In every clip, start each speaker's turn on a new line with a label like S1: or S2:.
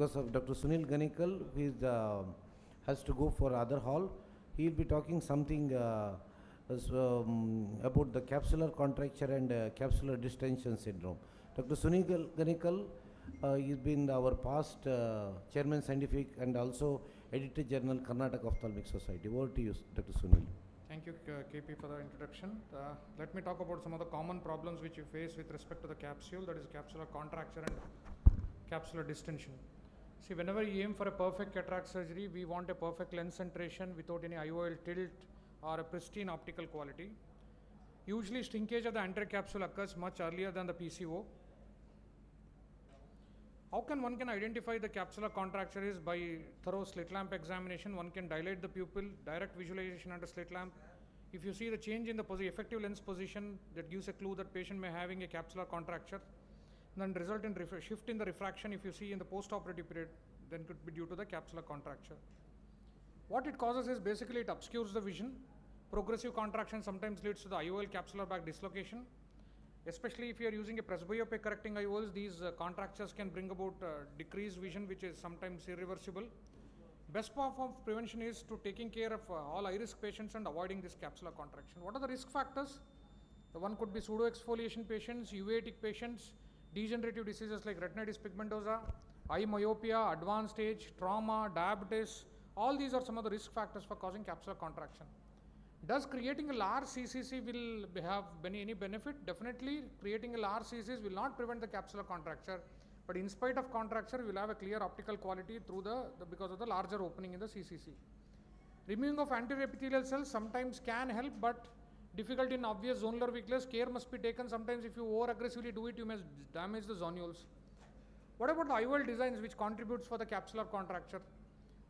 S1: Because of Dr. Sunil Ganekal, who is, has to go for other hall. He will be talking something about the capsular contracture and capsular distension syndrome. Dr. Sunil Ganekal has been our past chairman scientific and also editor general Karnataka Ophthalmic Society. Over to you, Dr. Sunil.
S2: Thank you, KP, for the introduction. Let me talk about some of the common problems which you face with respect to the capsule, that is capsular contracture and capsular distension. See, whenever you aim for a perfect cataract surgery, we want a perfect lens centration without any IOL tilt or a pristine optical quality. Usually, shrinkage of the anterior capsule occurs much earlier than the PCO. How can one identify the capsular contracture is by thorough slit lamp examination. One can dilate the pupil, direct visualization under slit lamp. If you see the change in the effective lens position, that gives a clue that patient may having a capsular contracture. Then result in shift in the refraction. If you see in the post-operative period, then could be due to the capsular contracture. What it causes is basically it obscures the vision. Progressive contraction sometimes leads to the IOL capsular bag dislocation. Especially if you are using a presbyopic correcting IOLs, these contractures can bring about decreased vision, which is sometimes irreversible. Best form of prevention is to taking care of all high-risk patients and avoiding this capsular contraction. What are the risk factors? The one could be pseudo-exfoliation patients, uveitic patients, degenerative diseases like retinitis pigmentosa, eye myopia, advanced age, trauma, diabetes. All these are some of the risk factors for causing capsular contraction. Does creating a large CCC will have any benefit? Definitely, creating a large CCC will not prevent the capsular contracture, but in spite of contracture, we will have a clear optical quality through because of the larger opening in the CCC. Removing of anterior epithelial cells sometimes can help, but difficult in obvious zonular weakness. Care must be taken. Sometimes if you over aggressively do it, you may damage the zonules. What about the IOL designs which contributes for the capsular contracture?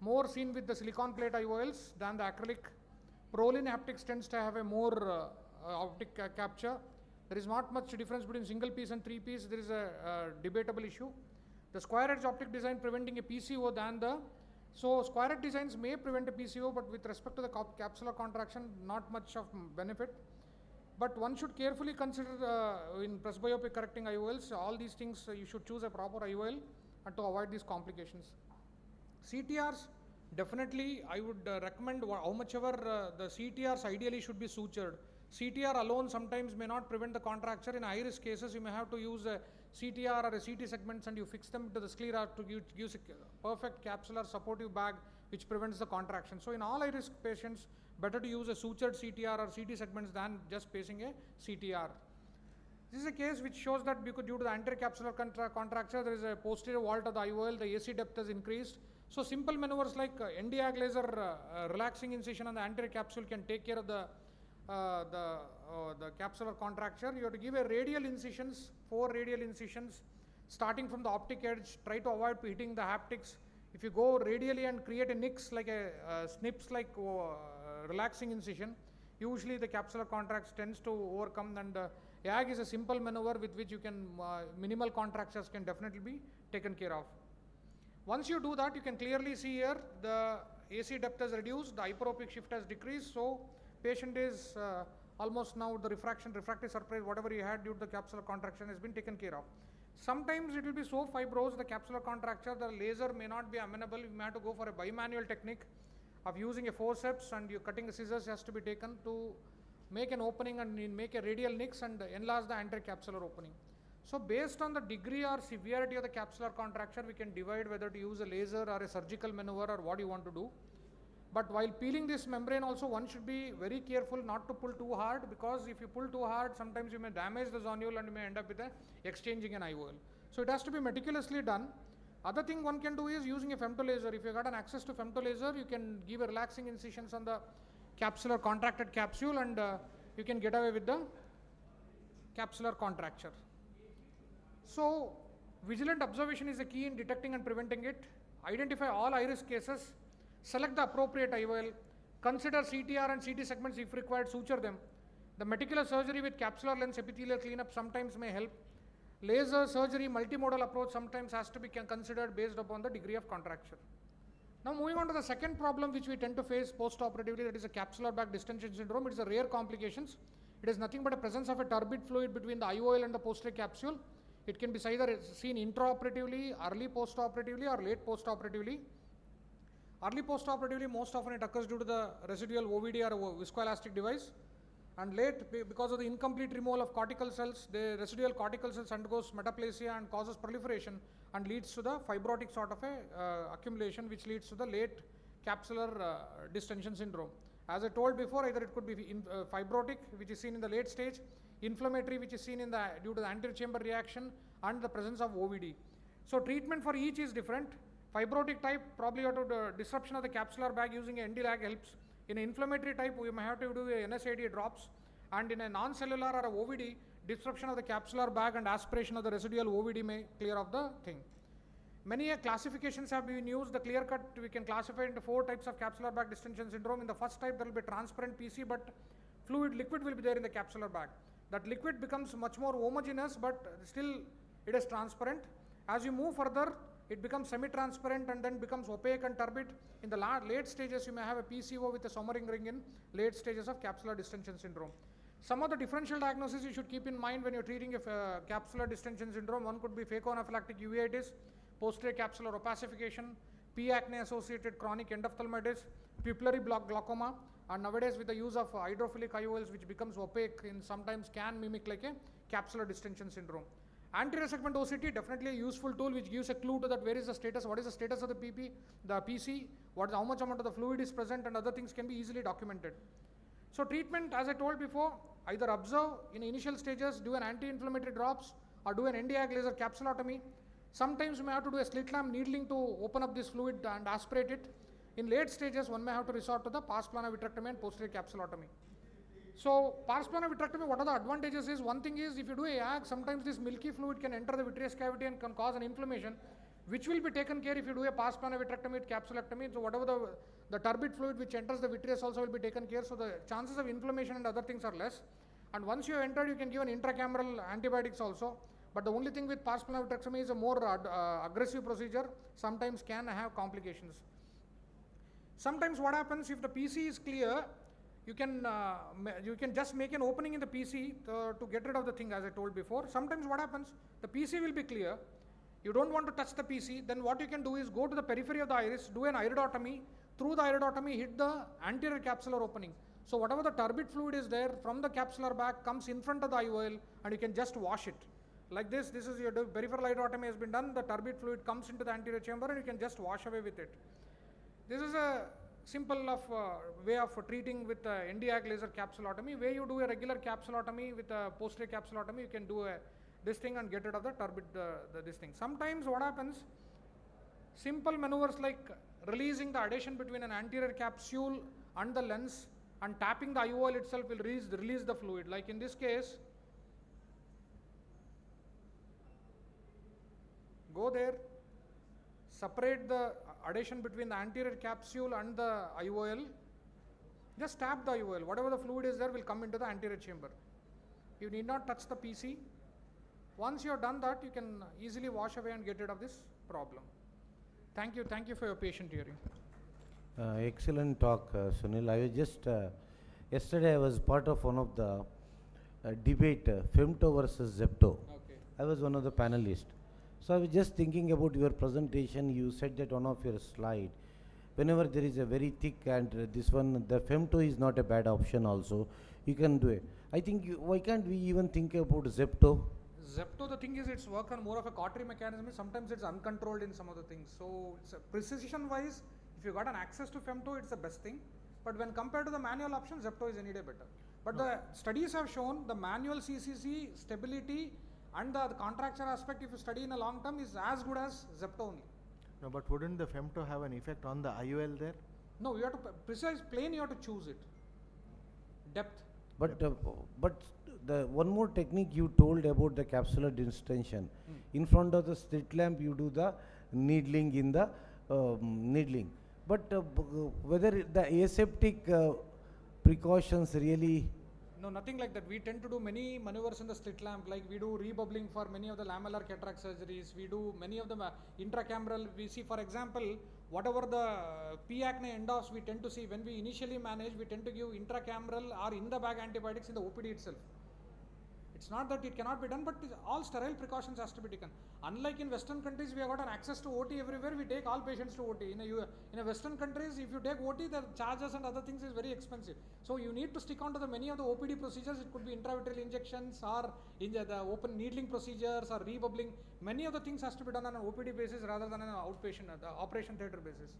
S2: More seen with the silicon plate IOLs than the acrylic. Prolin haptics tends to have a more optic capture. There is not much difference between single piece and three piece. There is a debatable issue. The square edge optic design preventing a PCO than the, so square edge designs may prevent a PCO, but with respect to the capsular contraction, not much of benefit. But one should carefully consider in presbyopic correcting IOLs, all these things you should choose a proper IOL and to avoid these complications. CTRs, definitely I would recommend how much ever the CTRs ideally should be sutured. CTR alone sometimes may not prevent the contracture. In high risk cases, you may have to use a CTR or a CT segments and you fix them to the sclera to use a perfect capsular supportive bag which prevents the contraction. So in all high risk patients, better to use a sutured CTR or CT segments than just placing a CTR. This is a case which shows that due to the anterior capsular contracture, there is a posterior vault of the IOL, the AC depth has increased. So simple maneuvers like NDAG laser relaxing incision on the anterior capsule can take care of the capsular contracture. You have to give a radial incisions, 4 radial incisions, starting from the optic edge. Try to avoid hitting the haptics. If you go radially and create a nix like a snips like relaxing incision, usually the capsular contracture tends to overcome, and YAG is a simple maneuver with which you can minimal contractures can definitely be taken care of. Once you do that, you can clearly see here the AC depth has reduced, the hyperopic shift has decreased, so patient is almost now the refractive surprise, whatever he had due to the capsular contraction has been taken care of. Sometimes it will be so fibrous, the capsular contracture, the laser may not be amenable. You may have to go for a bimanual technique of using a forceps, and you cutting the scissors has to be taken to make an opening and make a radial nix and enlarge the anterior capsular opening. So based on the degree or severity of the capsular contracture, we can divide whether to use a laser or a surgical maneuver or what you want to do. But while peeling this membrane also, one should be very careful not to pull too hard, because if you pull too hard, sometimes you may damage the zonule and you may end up with exchanging an IOL. So it has to be meticulously done. Other thing one can do is using a femtolaser. If you got an access to femtolaser, you can give a relaxing incisions on the capsular contracted capsule and you can get away with the capsular contracture. So vigilant observation is the key in detecting and preventing it. Identify all high-risk cases. Select the appropriate IOL. Consider CTR and CT segments if required, suture them. The meticulous surgery with capsular lens epithelial cleanup sometimes may help. Laser surgery, multimodal approach sometimes has to be considered based upon the degree of contracture. Now moving on to the second problem which we tend to face post-operatively, that is a capsular bag distension syndrome. It is a rare complications. It is nothing but a presence of a turbid fluid between the IOL and the posterior capsule. It can be either seen intraoperatively, early postoperatively, or late postoperatively. Early postoperatively, most often it occurs due to the residual OVD or viscoelastic device, and late because of the incomplete removal of cortical cells, the residual cortical cells undergoes metaplasia and causes proliferation and leads to the fibrotic sort of a accumulation, which leads to the late capsular distension syndrome. As I told before, either it could be fibrotic, which is seen in the late stage, inflammatory, which is seen in the due to the anterior chamber reaction, and the presence of OVD. So treatment for each is different. Fibrotic type, probably you have to disruption of the capsular bag using an ND-lag helps. In an inflammatory type, we may have to do a NSAID drops, and in a non-cellular or a OVD, disruption of the capsular bag and aspiration of the residual OVD may clear off the thing. Many classifications have been used. The clear cut, we can classify into 4 types of capsular bag distension syndrome. In the first type, there will be transparent PC, but liquid will be there in the capsular bag. That liquid becomes much more homogeneous, but still it is transparent. As you move further, it becomes semi-transparent and then becomes opaque and turbid. In the late stages, you may have a PCO with a sommering ring in late stages of capsular distension syndrome. Some of the differential diagnoses you should keep in mind when you're treating a capsular distension syndrome. One could be phacoanaphylactic uveitis, posterior capsular opacification, P. acne associated chronic endophthalmitis, pupillary glaucoma, and nowadays with the use of hydrophilic IOLs, which becomes opaque and sometimes can mimic like a capsular distension syndrome. Anterior segment OCT, definitely a useful tool which gives a clue to that where is the status, what is the status of the PC, how much amount of the fluid is present, and other things can be easily documented. So treatment, as I told before, either observe in initial stages, do an anti-inflammatory drops, or do an ND-ag laser capsulotomy. Sometimes you may have to do a slit lamp needling to open up this fluid and aspirate it. In late stages, one may have to resort to the pars plana vitrectomy and posterior capsulotomy. So pars plana vitrectomy, what are the advantages is, one thing is if you do a AG, sometimes this milky fluid can enter the vitreous cavity and can cause an inflammation, which will be taken care if you do a pars plana vitrectomy with capsulectomy. So whatever the turbid fluid which enters the vitreous also will be taken care, so the chances of inflammation and other things are less. And once you have entered, you can give an intracameral antibiotics also. But the only thing with pars plana vitrectomy is a more aggressive procedure, sometimes can have complications. Sometimes what happens if the PC is clear, you can just make an opening in the PC to get rid of the thing, as I told before. Sometimes what happens, the PC will be clear, you don't want to touch the PC, then what you can do is go to the periphery of the iris, do an iridotomy, through the iridotomy hit the anterior capsular opening. So whatever the turbid fluid is there from the capsular bag comes in front of the IOL, and you can just wash it. Like this is your peripheral iridotomy has been done, the turbid fluid comes into the anterior chamber and you can just wash away with it. This is a simple way of treating with ND-ag laser capsulotomy. Where you do a regular capsulotomy with a posterior capsulotomy, you can do this thing and get rid of the turbid this thing. Sometimes what happens, simple maneuvers like releasing the adhesion between an anterior capsule and the lens and tapping the IOL itself will release the fluid. Like in this case, go there, separate the adhesion between the anterior capsule and the IOL, just tap the IOL, whatever the fluid is there will come into the anterior chamber. You need not touch the PC. Once you have done that, you can easily wash away and get rid of this problem. Thank you for your patient hearing.
S1: Excellent talk, Sunil. I was just, yesterday I was part of one of the debate, Femto versus Zepto.
S2: Okay.
S1: I was one of the panelists. So I was just thinking about your presentation. You said that one of your slide, whenever there is a very thick and this one, the Femto is not a bad option also. You can do it. I think, why can't we even think about Zepto?
S2: Zepto, the thing is, it's work on more of a cautery mechanism. Sometimes it's uncontrolled in some of the things. So it's precision wise, if you got an access to Femto, it's the best thing. But when compared to the manual option, Zepto is any day better. But the studies have shown the manual CCC stability and the contracture aspect, if you study in a long term, is as good as Zepto only.
S3: No, but wouldn't the Femto have an effect on the IOL there?
S2: No, you have to precise plane, you have to choose it. Depth.
S1: But the one more technique you told about the capsular distension. In front of the slit lamp, you do the needling in the needling. But whether the aseptic precautions really.
S2: No, nothing like that. We tend to do many maneuvers in the slit lamp, like we do rebubbling for many of the lamellar cataract surgeries. We do many of the intracameral. We see, for example, whatever the P. acne endos we tend to see when we initially manage, we tend to give intracameral or in the bag antibiotics in the OPD itself. It's not that it cannot be done, but all sterile precautions has to be taken. Unlike in Western countries, we have got an access to OT everywhere. We take all patients to OT. In a Western countries, if you take OT, the charges and other things is very expensive. So you need to stick on to the many of the OPD procedures. It could be intravitreal injections or in the open needling procedures or rebubbling. Many of the things has to be done on an OPD basis rather than an outpatient, the operation theatre basis.